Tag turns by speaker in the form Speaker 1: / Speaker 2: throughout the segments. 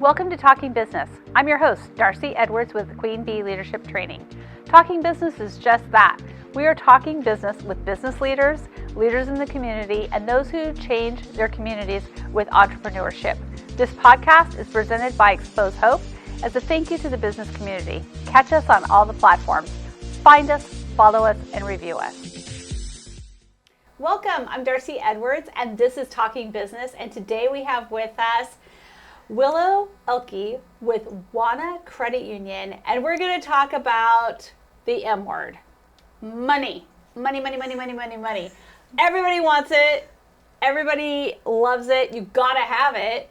Speaker 1: Welcome to Talking Business. I'm your host, Darcey Edwards with Queen Bee Leadership Training. Talking Business is just that. We are talking business with business leaders, leaders in the community, and those who change their communities with entrepreneurship. This podcast is presented by Xpose Hope as a thank you to the business community. Catch us on all the platforms. Find us, follow us, and review us. Welcome, I'm Darcey Edwards, and this is Talking Business, and today we have with us Willow Oelke with Wauna Credit Union, and we're going to talk about the M word. Money. Money, money, money, money, money, money. Everybody wants it. Everybody loves it. You got to have it.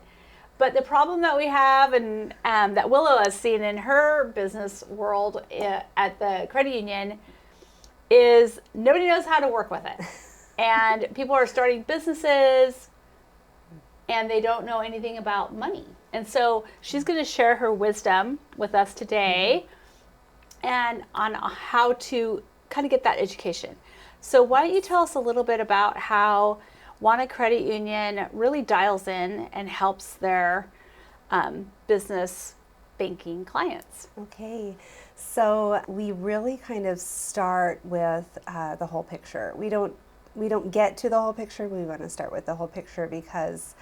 Speaker 1: But the problem that we have and that Willow has seen in her business world at the credit union is nobody knows how to work with it. And people are starting businesses and they don't know anything about money. And so she's going to share her wisdom with us today and on how to kind of get that education. So why don't you tell us a little bit about how Wauna Credit Union really dials in and helps their business banking clients?
Speaker 2: Okay, so we really kind of start with the whole picture. We don't get to the whole picture. We want to start with the whole picture because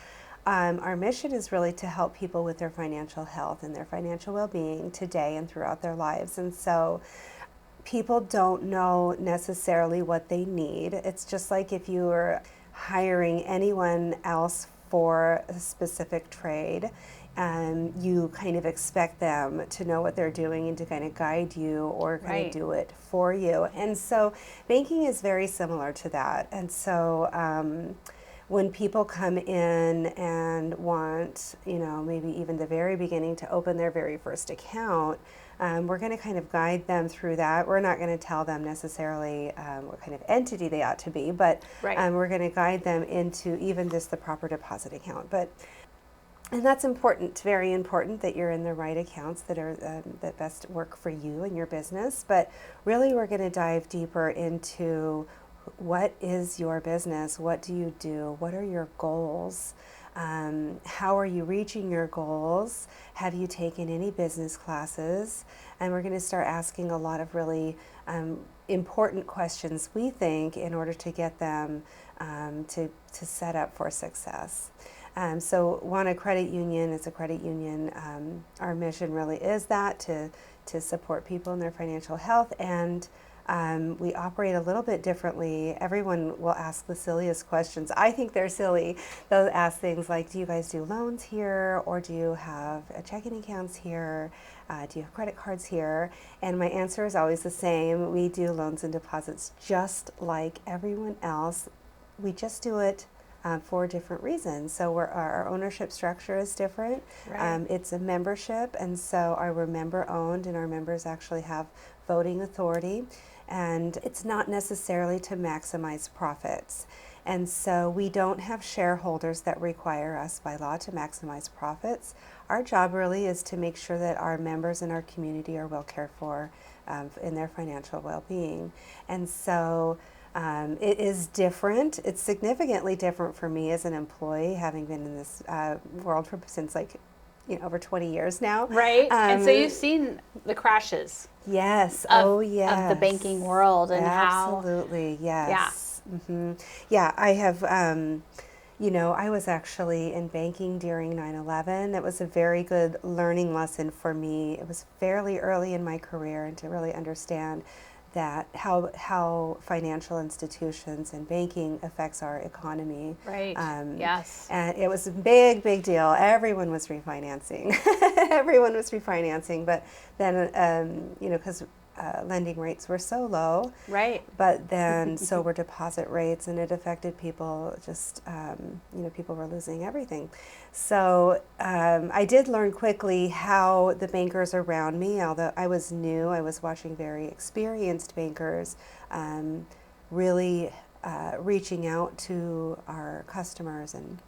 Speaker 2: our mission is really to help people with their financial health and their financial well-being today and throughout their lives. And so people don't know necessarily what they need. It's just like if you were hiring anyone else for a specific trade, and you kind of expect them to know what they're doing and to kind of guide you or kind of do it for you. And so banking is very similar to that. And so when people come in and want, maybe even the very beginning to open their very first account, we're going to kind of guide them through that. We're not going to tell them necessarily what kind of entity they ought to be, but we're going to guide them into even just the proper deposit account. And that's important, very important that you're in the right accounts that are that best work for you and your business. But really we're going to dive deeper into what is your business? What do you do? What are your goals? How are you reaching your goals? Have you taken any business classes? And we're going to start asking a lot of really important questions, we think, in order to get them to set up for success. So Wauna Credit Union is a credit union. Our mission really is that, to support people in their financial health, and we operate a little bit differently. Everyone will ask the silliest questions. I think they're silly. They'll ask things like, do you guys do loans here? Or do you have checking accounts here? Do you have credit cards here? And my answer is always the same. We do loans and deposits just like everyone else. We just do it for different reasons. So our ownership structure is different. It's a membership, and so we're member owned, and our members actually have voting authority. And it's not necessarily to maximize profits. And so we don't have shareholders that require us by law to maximize profits. Our job really is to make sure that our members in our community are well cared for in their financial well-being. And so it is different. It's significantly different for me as an employee, having been in this world since over 20 years now.
Speaker 1: Right. And so you've seen the crashes.
Speaker 2: Yes.
Speaker 1: Of the banking world and
Speaker 2: absolutely. Yes.
Speaker 1: Yeah.
Speaker 2: Mm-hmm. Yeah. I have. I was actually in banking during 9/11. It was a very good learning lesson for me. It was fairly early in my career, and to really understand that how financial institutions and banking affects our economy.
Speaker 1: Right. Yes.
Speaker 2: And it was a big deal. Everyone was refinancing. Everyone was refinancing, but then because lending rates were so low.
Speaker 1: Right.
Speaker 2: But then so were deposit rates, and it affected people. Just people were losing everything. So I did learn quickly how the bankers around me, although I was new, I was watching very experienced bankers really reaching out to our customers and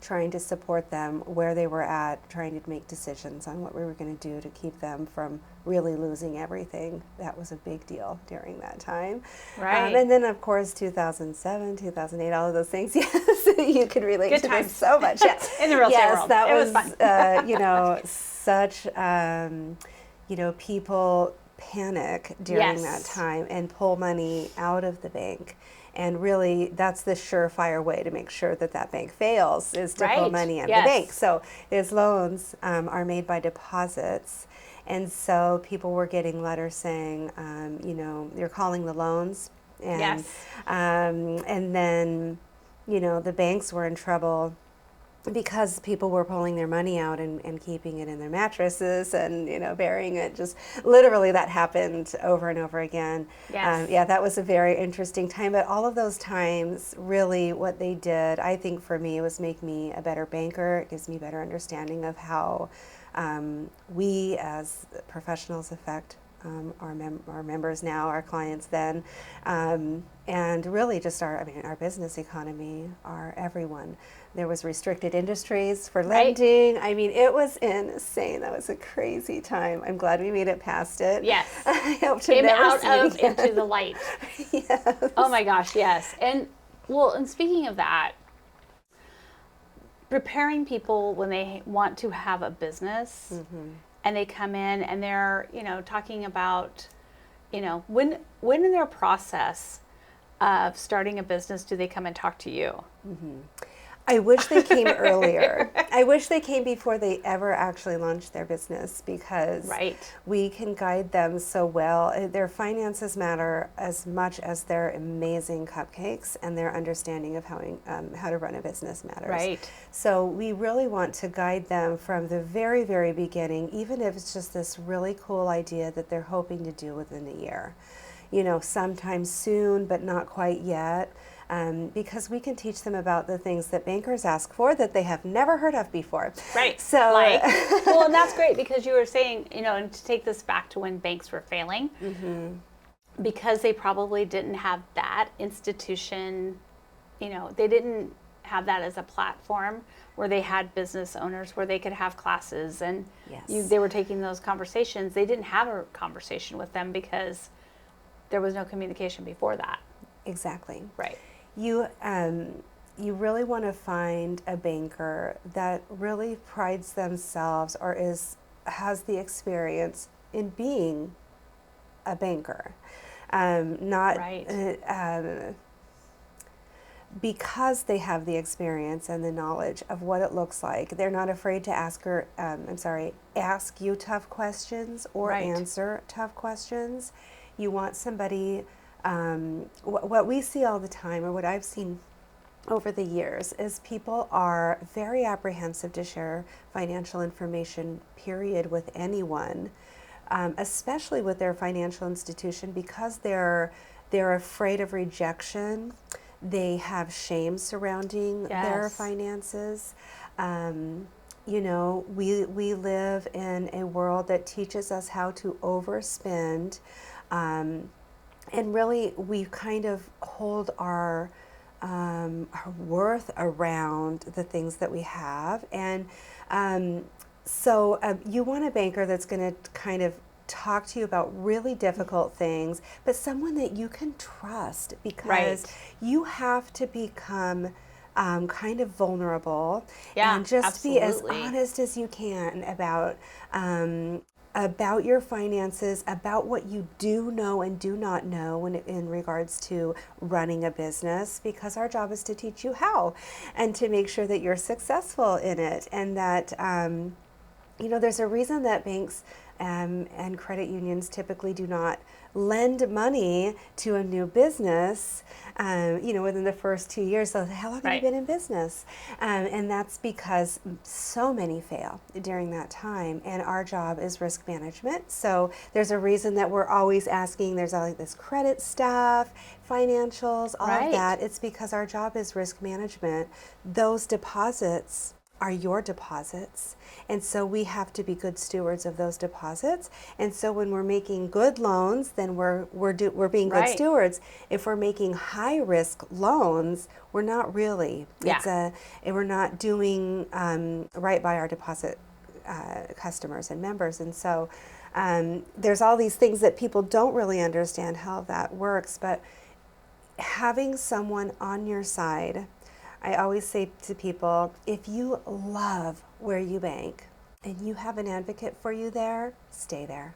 Speaker 2: trying to support them where they were at, trying to make decisions on what we were going to do to keep them from really losing everything. That was a big deal during that time.
Speaker 1: Right.
Speaker 2: And then, of course, 2007, 2008, all of those things. Yes, you could relate
Speaker 1: Good
Speaker 2: to
Speaker 1: times.
Speaker 2: this so much. Yeah.
Speaker 1: In the real estate
Speaker 2: yes,
Speaker 1: world.
Speaker 2: that
Speaker 1: It
Speaker 2: was,
Speaker 1: was fun.
Speaker 2: you know, such, you know, people panic during
Speaker 1: Yes.
Speaker 2: that time and pull money out of the bank. And really, that's the surefire way to make sure that that bank fails, is to pull
Speaker 1: Right.
Speaker 2: money out of
Speaker 1: Yes.
Speaker 2: the bank. So his loans are made by deposits. And so people were getting letters saying, you know, you're calling the loans. And,
Speaker 1: Yes.
Speaker 2: and then, you know, the banks were in trouble because people were pulling their money out and keeping it in their mattresses and, you know, burying it. Just literally that happened over and over again.
Speaker 1: Yes.
Speaker 2: Yeah, that was a very interesting time. But all of those times, really what they did, I think for me, was make me a better banker. It gives me a better understanding of how we as professionals affect our members now, our clients then, and really just our business economy, our everyone. There was restricted industries for
Speaker 1: Right.
Speaker 2: lending. I mean, it was insane. That was a crazy time. I'm glad we made it past it.
Speaker 1: Yes.
Speaker 2: I hope to
Speaker 1: Came
Speaker 2: never
Speaker 1: out
Speaker 2: see it
Speaker 1: of
Speaker 2: again.
Speaker 1: into the light.
Speaker 2: Yes.
Speaker 1: Oh my gosh, yes. And well, and speaking of that, preparing people when they want to have a business and they come in and they're, you know, talking about, you know, when in their process of starting a business do they come and talk to you?
Speaker 2: I wish they came earlier. I wish they came before they ever actually launched their business, because
Speaker 1: Right.
Speaker 2: we can guide them so well. Their finances matter as much as their amazing cupcakes, and their understanding of how to run a business matters.
Speaker 1: Right.
Speaker 2: So we really want to guide them from the very, very beginning, even if it's just this really cool idea that they're hoping to do within a year. You know, sometime soon, but not quite yet. Because we can teach them about the things that bankers ask for that they have never heard of before.
Speaker 1: Right.
Speaker 2: So,
Speaker 1: like, well, and that's great, because you were saying, you know, and to take this back to when banks were failing, because they probably didn't have that institution, you know, they didn't have that as a platform where they had business owners where they could have classes and
Speaker 2: Yes.
Speaker 1: they were taking those conversations. They didn't have a conversation with them because there was no communication before that.
Speaker 2: exactly.
Speaker 1: Right.
Speaker 2: You really want to find a banker that really prides themselves or has the experience in being a banker, not
Speaker 1: Right.
Speaker 2: because they have the experience and the knowledge of what it looks like. They're not afraid to ask you tough questions or
Speaker 1: Right.
Speaker 2: answer tough questions. You want somebody. What we see all the time, or what I've seen over the years, is people are very apprehensive to share financial information, period, with anyone, especially with their financial institution, because they're afraid of rejection. They have shame surrounding their
Speaker 1: Yes.
Speaker 2: finances. You know, we live in a world that teaches us how to overspend. And really, we kind of hold our worth around the things that we have. And so you want a banker that's going to kind of talk to you about really difficult things, but someone that you can trust, because
Speaker 1: Right.
Speaker 2: you have to become kind of vulnerable,
Speaker 1: Yeah,
Speaker 2: and just be as
Speaker 1: absolutely.
Speaker 2: honest as you can about your finances, about what you do know and do not know in regards to running a business, because our job is to teach you how and to make sure that you're successful in it. And that, you know, there's a reason that banks and credit unions typically do not lend money to a new business, you know, within the first 2 years. So how long have
Speaker 1: Right.
Speaker 2: you been in business? And that's because so many fail during that time. And our job is risk management. So there's a reason that we're always asking, there's all like this credit stuff, financials, all
Speaker 1: Right.
Speaker 2: of that. It's because our job is risk management. Those deposits are your deposits. And so we have to be good stewards of those deposits. And so when we're making good loans, then we're being good
Speaker 1: Right.
Speaker 2: stewards. If we're making high risk loans, we're not really.
Speaker 1: Yeah.
Speaker 2: And we're not doing right by our deposit customers and members. And so there's all these things that people don't really understand how that works, but having someone on your side, I always say to people, if you love where you bank and you have an advocate for you there, stay there.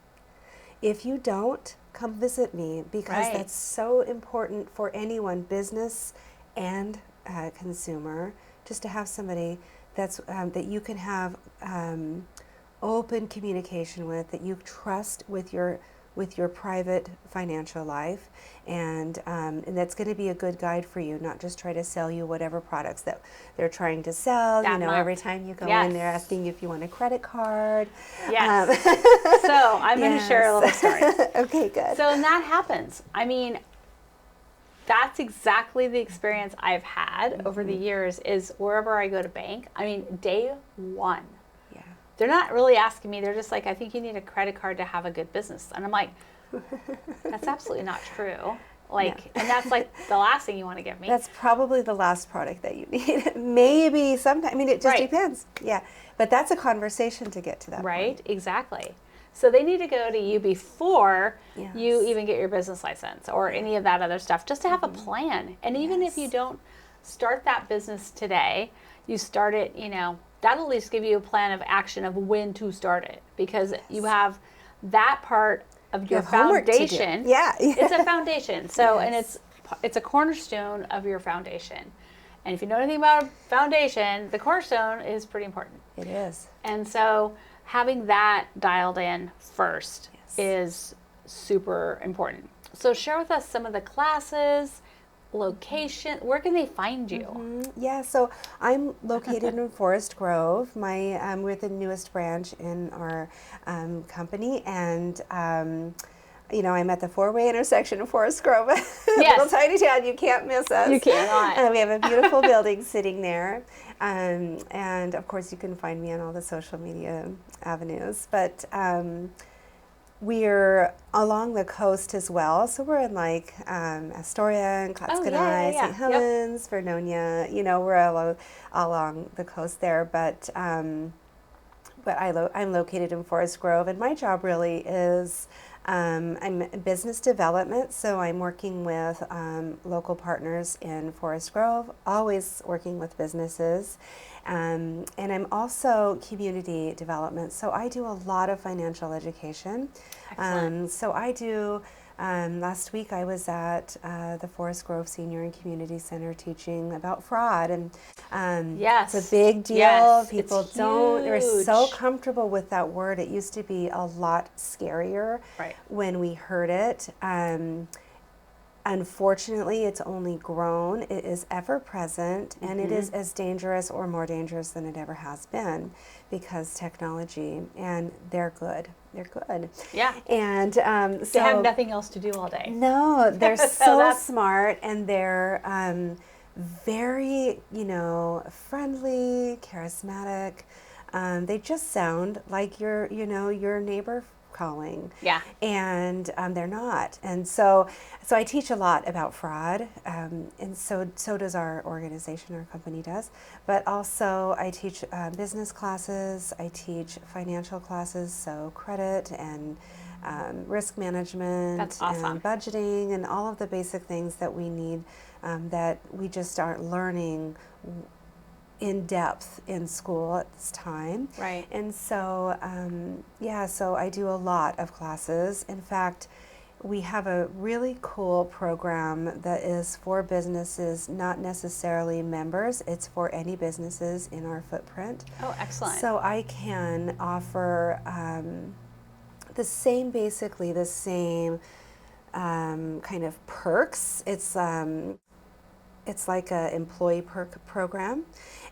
Speaker 2: If you don't, come visit me, because
Speaker 1: Right.
Speaker 2: that's so important for anyone, business and consumer, just to have somebody that's that you can have open communication with, that you trust with your private financial life, and that's going to be a good guide for you, not just try to sell you whatever products that they're trying to sell.
Speaker 1: That
Speaker 2: You know,
Speaker 1: month.
Speaker 2: every time you go
Speaker 1: Yes.
Speaker 2: in, they're asking you if you want a credit card.
Speaker 1: Yes. So I'm going to share a little story.
Speaker 2: Okay, good.
Speaker 1: So, and that happens. I mean, that's exactly the experience I've had over the years, is wherever I go to bank, I mean, day one,
Speaker 2: Yeah.
Speaker 1: they're not really asking me. They're just like, I think you need a credit card to have a good business. And I'm like, that's absolutely not true. Like, and that's like the last thing you want to give me.
Speaker 2: That's probably the last product that you need. Maybe sometime. I mean, it just
Speaker 1: Right.
Speaker 2: depends. Yeah. But that's a conversation to get to that
Speaker 1: Right?
Speaker 2: point.
Speaker 1: Exactly. So they need to go to you before
Speaker 2: Yes.
Speaker 1: you even get your business license or any of that other stuff, just to have a plan. And even if you
Speaker 2: Yes.
Speaker 1: don't start that business today, you start it, you know, that'll at least give you a plan of action of when to start it, because you have that part of your
Speaker 2: have homework to do.
Speaker 1: foundation.
Speaker 2: Yeah.
Speaker 1: It's a foundation. So, and
Speaker 2: Yes.
Speaker 1: it's a cornerstone of your foundation. And if you know anything about a foundation, the cornerstone is pretty important.
Speaker 2: It is.
Speaker 1: And so having that dialed in first
Speaker 2: Yes.
Speaker 1: is super important. So share with us some of the classes, location, where can they find you?
Speaker 2: Yeah, so I'm located in Forest Grove. We're the newest branch in our company, and you know, I'm at the four-way intersection of Forest Grove.
Speaker 1: Yes.
Speaker 2: Little tiny town, you can't miss us.
Speaker 1: You cannot.
Speaker 2: We have a beautiful building sitting there, and of course you can find me on all the social media avenues. But we're along the coast as well, so we're in like Astoria and Clatskanie,
Speaker 1: yeah.
Speaker 2: St. Helens, Vernonia. You know, we're all along the coast there. But I'm located in Forest Grove, and my job really is I'm in business development. So I'm working with local partners in Forest Grove, always working with businesses. And I'm also community development. So I do a lot of financial education.
Speaker 1: Excellent.
Speaker 2: So I do, last week I was at the Forest Grove Senior and Community Center teaching about fraud. And
Speaker 1: Yes.
Speaker 2: it's a big deal.
Speaker 1: Yes,
Speaker 2: People
Speaker 1: it's
Speaker 2: they're so
Speaker 1: huge.
Speaker 2: comfortable with that word. It used to be a lot scarier
Speaker 1: Right.
Speaker 2: when we heard it. Unfortunately, it's only grown. It is ever present, and it is as dangerous or more dangerous than it ever has been, because technology, and they're good. They're good.
Speaker 1: Yeah.
Speaker 2: And
Speaker 1: They
Speaker 2: so
Speaker 1: have nothing else to do all day.
Speaker 2: no, they're
Speaker 1: So
Speaker 2: so
Speaker 1: that's-
Speaker 2: smart, and they're very, friendly, charismatic. They just sound like your neighbor calling.
Speaker 1: Yeah.
Speaker 2: And they're not. And so I teach a lot about fraud, and so does our organization, our company does. But also I teach business classes, I teach financial classes, so credit and risk management,
Speaker 1: That's awesome.
Speaker 2: and budgeting, and all of the basic things that we need, that we just aren't learning in depth in school at this time.
Speaker 1: Right.
Speaker 2: And so, so I do a lot of classes. In fact, we have a really cool program that is for businesses, not necessarily members. It's for any businesses in our footprint.
Speaker 1: Oh, excellent.
Speaker 2: So I can offer basically the same kind of perks. It's like an employee perk program.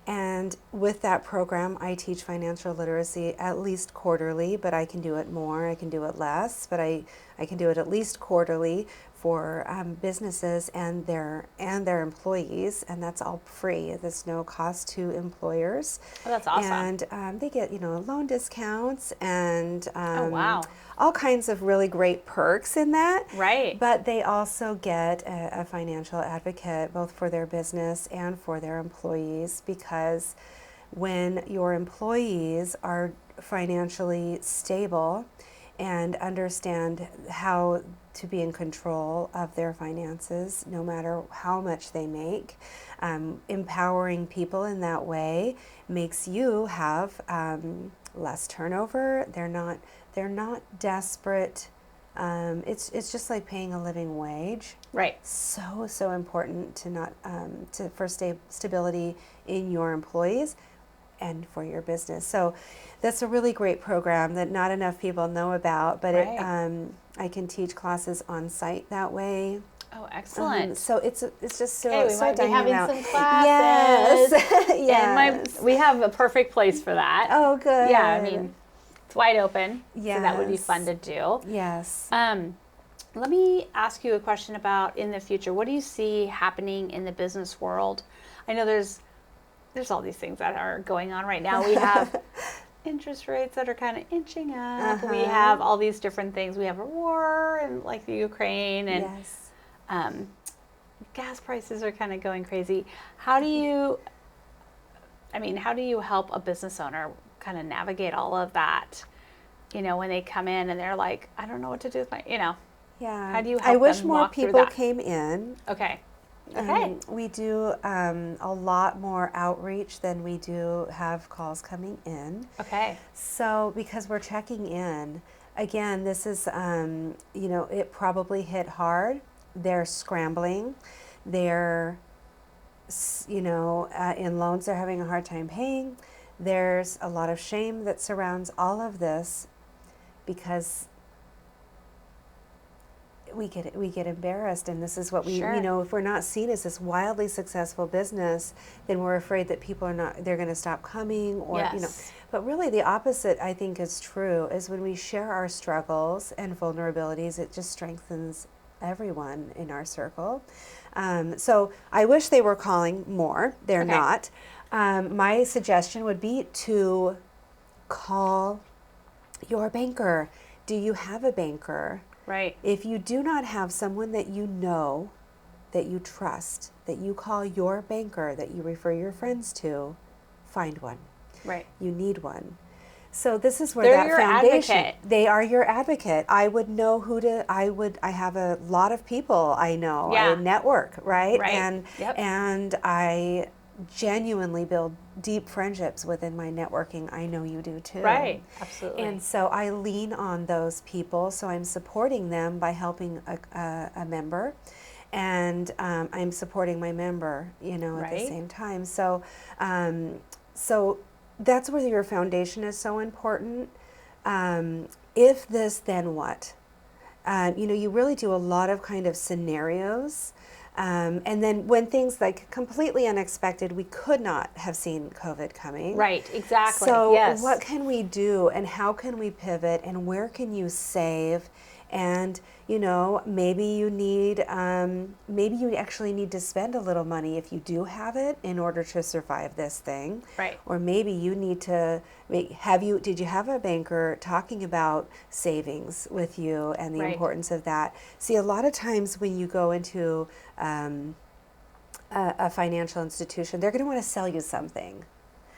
Speaker 2: And with that program, I teach financial literacy at least quarterly, but I can do it more, I can do it less. But I I can do it at least quarterly for businesses and their employees, and that's all free. There's no cost to employers.
Speaker 1: Oh, that's awesome.
Speaker 2: And they get loan discounts and
Speaker 1: Oh, wow.
Speaker 2: all kinds of really great perks in that.
Speaker 1: Right.
Speaker 2: But they also get a financial advocate both for their business and for their employees, because when your employees are financially stable and understand how to be in control of their finances, no matter how much they make, empowering people in that way makes you have less turnover. They're not desperate. It's just like paying a living wage.
Speaker 1: Right.
Speaker 2: So important to not for stability in your employees and for your business. So that's a really great program that not enough people know about, but
Speaker 1: Right.
Speaker 2: I can teach classes on site that way.
Speaker 1: Oh, excellent.
Speaker 2: So it's just so
Speaker 1: Okay, we
Speaker 2: so
Speaker 1: might be having
Speaker 2: dynamic.
Speaker 1: some classes.
Speaker 2: Yes.
Speaker 1: And we have a perfect place for that.
Speaker 2: Oh, good.
Speaker 1: Yeah, I mean, it's wide open.
Speaker 2: Yes.
Speaker 1: So that would be fun to do.
Speaker 2: Yes.
Speaker 1: Let me ask you a question about in the future. What do you see happening in the business world? I know there's all these things that are going on right now. We have interest rates that are kind of inching up. We have all these different things. We have a war in like the Ukraine, and
Speaker 2: Yes.
Speaker 1: Gas prices are kind of going crazy. How do you help a business owner kind of navigate all of that? When they come in and they're like, I don't know what to do with my,
Speaker 2: Yeah.
Speaker 1: how do you help
Speaker 2: I wish
Speaker 1: them
Speaker 2: more
Speaker 1: walk through
Speaker 2: people
Speaker 1: that?
Speaker 2: came in.
Speaker 1: Okay. Okay.
Speaker 2: We do a lot more outreach than we do have calls coming in.
Speaker 1: Okay.
Speaker 2: So because we're checking in, again, this is, it probably hit hard. They're scrambling. They're, in loans they're having a hard time paying. There's a lot of shame that surrounds all of this because we get embarrassed, and this is what we,
Speaker 1: Sure.
Speaker 2: if we're not seen as this wildly successful business, then we're afraid that they're going to stop coming, or,
Speaker 1: Yes.
Speaker 2: but really the opposite, I think, is true, is when we share our struggles and vulnerabilities, it just strengthens everyone in our circle. So I wish they were calling more. They're
Speaker 1: Okay.
Speaker 2: not. My suggestion would be to call your banker. Do you have a banker?
Speaker 1: Right.
Speaker 2: If you do not have someone that you know, that you trust, that you call your banker, that you refer your friends to, find one.
Speaker 1: Right.
Speaker 2: You need one. So this is where
Speaker 1: They're
Speaker 2: that
Speaker 1: your
Speaker 2: foundation.
Speaker 1: advocate.
Speaker 2: They are your advocate. I would know I have a lot of people I know.
Speaker 1: Yeah.
Speaker 2: I network, right?
Speaker 1: Right.
Speaker 2: And
Speaker 1: Yep.
Speaker 2: and I genuinely build deep friendships within my networking. I know you do too.
Speaker 1: Right. Absolutely.
Speaker 2: And so I lean on those people. So I'm supporting them by helping a member, and I'm supporting my member, at
Speaker 1: Right.
Speaker 2: the same time. So, so that's where your foundation is so important. If this, then what? You really do a lot of kind of scenarios. And then when things like completely unexpected, we could not have seen COVID coming.
Speaker 1: Right. Exactly.
Speaker 2: So
Speaker 1: yes.
Speaker 2: what can we do, and how can we pivot, and where can you save? And maybe you actually need to spend a little money if you do have it in order to survive this thing.
Speaker 1: Right.
Speaker 2: Or maybe you need to did you have a banker talking about savings with you and the
Speaker 1: Right.
Speaker 2: importance of that? See, a lot of times when you go into a financial institution, they're going to want to sell you something.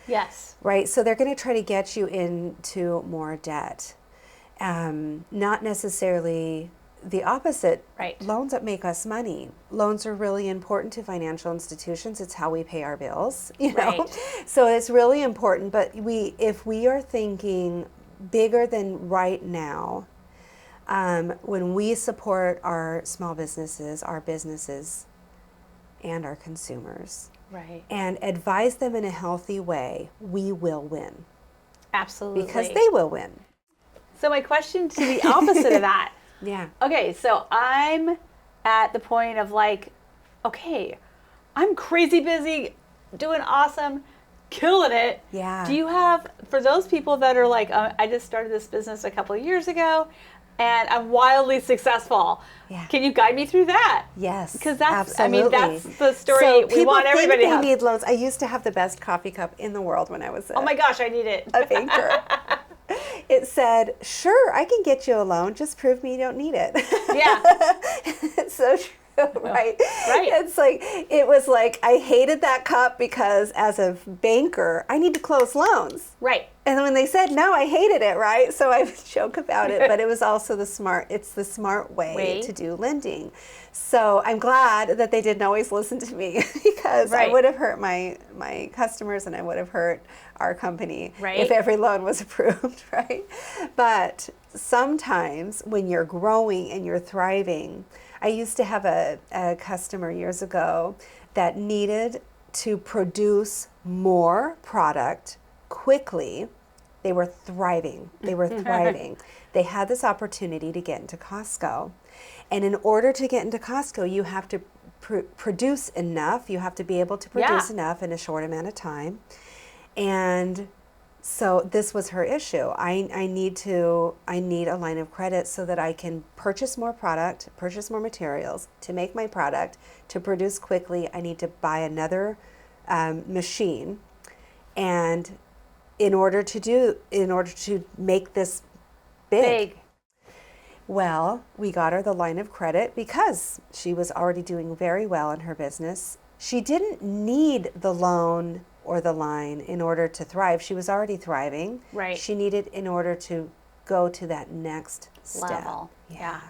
Speaker 1: Yes.
Speaker 2: Right, so they're going to try to get you into more debt. Not necessarily the opposite.
Speaker 1: Right.
Speaker 2: Loans that make us money. Loans are really important to financial institutions. It's how we pay our bills,
Speaker 1: Right.
Speaker 2: So it's really important. But if we are thinking bigger than right now, when we support our small businesses, and our consumers,
Speaker 1: Right.
Speaker 2: and advise them in a healthy way, we will win.
Speaker 1: Absolutely.
Speaker 2: Because they will win.
Speaker 1: So my question to the opposite of that.
Speaker 2: Yeah.
Speaker 1: Okay, so I'm at the point of like, okay, I'm crazy busy, doing awesome, killing it.
Speaker 2: Yeah.
Speaker 1: Do you have, for those people that are like, I just started this business a couple of years ago, and I'm wildly successful.
Speaker 2: Yeah.
Speaker 1: Can you guide me through that?
Speaker 2: Yes,
Speaker 1: Because that's,
Speaker 2: absolutely.
Speaker 1: I mean, that's the story
Speaker 2: So
Speaker 1: we want everybody to
Speaker 2: people
Speaker 1: have.
Speaker 2: think they need loans. I used to have the best coffee cup in the world when I was
Speaker 1: Oh my gosh, I need it.
Speaker 2: a banker. It said, sure, I can get you a loan. Just prove me you don't need it.
Speaker 1: Yeah.
Speaker 2: It's so true. Right.
Speaker 1: Right.
Speaker 2: It was like, I hated that cup because as a banker, I need to close loans.
Speaker 1: Right.
Speaker 2: And when they said no, I hated it, right? So I would joke about it, but it was also the smart way to do lending. So I'm glad that they didn't always listen to me because I would have hurt my customers and I would have hurt our company if every loan was approved, right? But sometimes when you're growing and you're thriving, I used to have a customer years ago that needed to produce more product quickly. They were thriving. They had this opportunity to get into Costco. And in order to get into Costco, you have to produce enough. You have to be able to produce enough in a short amount of time. And so this was her issue. I need a line of credit so that I can purchase more product, purchase more materials to make my product, to produce quickly. I need to buy another machine. And in order to make this big. Well, we got her the line of credit because she was already doing very well in her business. She didn't need the loan or the line in order to thrive. She was already thriving.
Speaker 1: Right.
Speaker 2: She needed in order to go to that next
Speaker 1: level.
Speaker 2: step.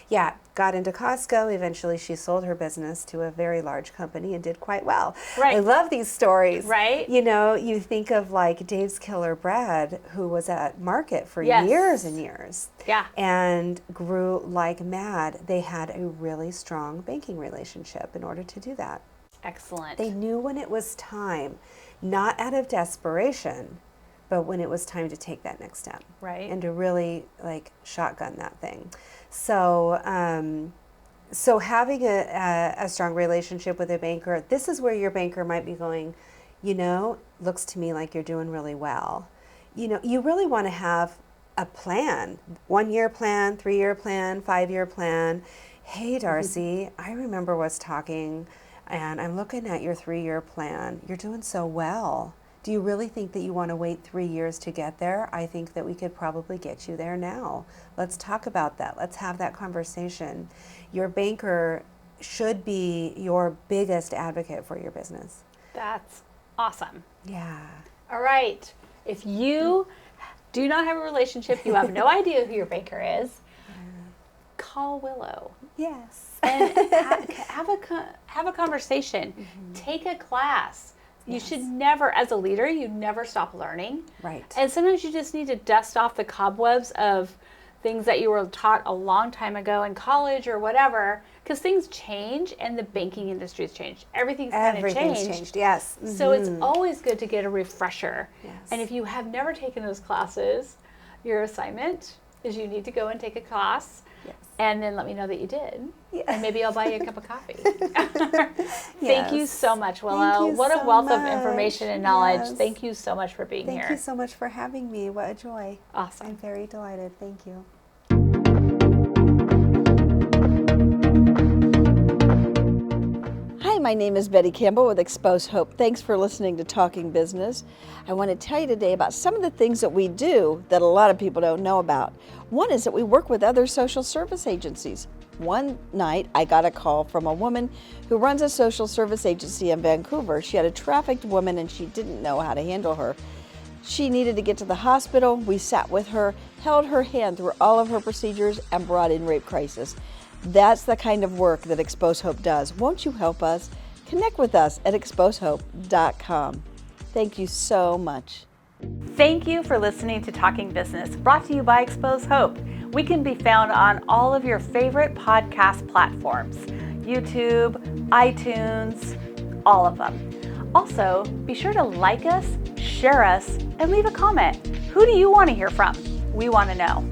Speaker 2: Yeah. Got into Costco. Eventually she sold her business to a very large company and did quite well.
Speaker 1: Right.
Speaker 2: I love these stories.
Speaker 1: Right.
Speaker 2: You know, you think of like Dave's Killer Bread, who was at Market for years and years.
Speaker 1: Yeah.
Speaker 2: And grew like mad. They had a really strong banking relationship in order to do that.
Speaker 1: Excellent.
Speaker 2: They knew when it was time, not out of desperation, but when it was time to take that next step.
Speaker 1: Right.
Speaker 2: And to really like shotgun that thing. So so having a strong relationship with a banker, this is where your banker might be going, you know, looks to me like you're doing really well. You know, you really want to have a plan, 1-year plan, 3-year plan, 5-year plan. Hey, Darcey, I remember us talking and I'm looking at your 3-year plan. You're doing so well. Do you really think that you want to wait 3 years to get there? I think that we could probably get you there now. Let's talk about that. Let's have that conversation. Your banker should be your biggest advocate for your business.
Speaker 1: That's awesome.
Speaker 2: Yeah.
Speaker 1: All right. If you do not have a relationship, you have no idea who your banker is, call Willow.
Speaker 2: Yes.
Speaker 1: And have a conversation. Mm-hmm. Take a class. You should never, as a leader, you never stop learning.
Speaker 2: Right.
Speaker 1: And sometimes you just need to dust off the cobwebs of things that you were taught a long time ago in college or whatever, because things change and the banking industry has changed. Everything's kind of changed.
Speaker 2: Yes.
Speaker 1: Mm-hmm. So it's always good to get a refresher.
Speaker 2: Yes.
Speaker 1: And if you have never taken those classes, your assignment is you need to go and take a class. Yes. And then let me know that you did. Yes. And maybe I'll buy you a cup of coffee. Thank you so much, Willow. What a wealth of information and knowledge. Yes. Thank you so much for being here.
Speaker 2: Thank you so much for having me. What a joy.
Speaker 1: Awesome.
Speaker 2: I'm very delighted. Thank you.
Speaker 3: Hi, my name is Betty Campbell with Xpose Hope. Thanks for listening to Talking Business. I want to tell you today about some of the things that we do that a lot of people don't know about. One is that we work with other social service agencies. One night, I got a call from a woman who runs a social service agency in Vancouver. She had a trafficked woman and she didn't know how to handle her. She needed to get to the hospital. We sat with her, held her hand through all of her procedures, and brought in rape crisis. That's the kind of work that Xpose Hope does. Won't you help us? Connect with us at xposehope.com. Thank you so much.
Speaker 1: Thank you for listening to Talking Business, brought to you by Xpose Hope. We can be found on all of your favorite podcast platforms, YouTube, iTunes, all of them. Also, be sure to like us, share us, and leave a comment. Who do you want to hear from? We want to know.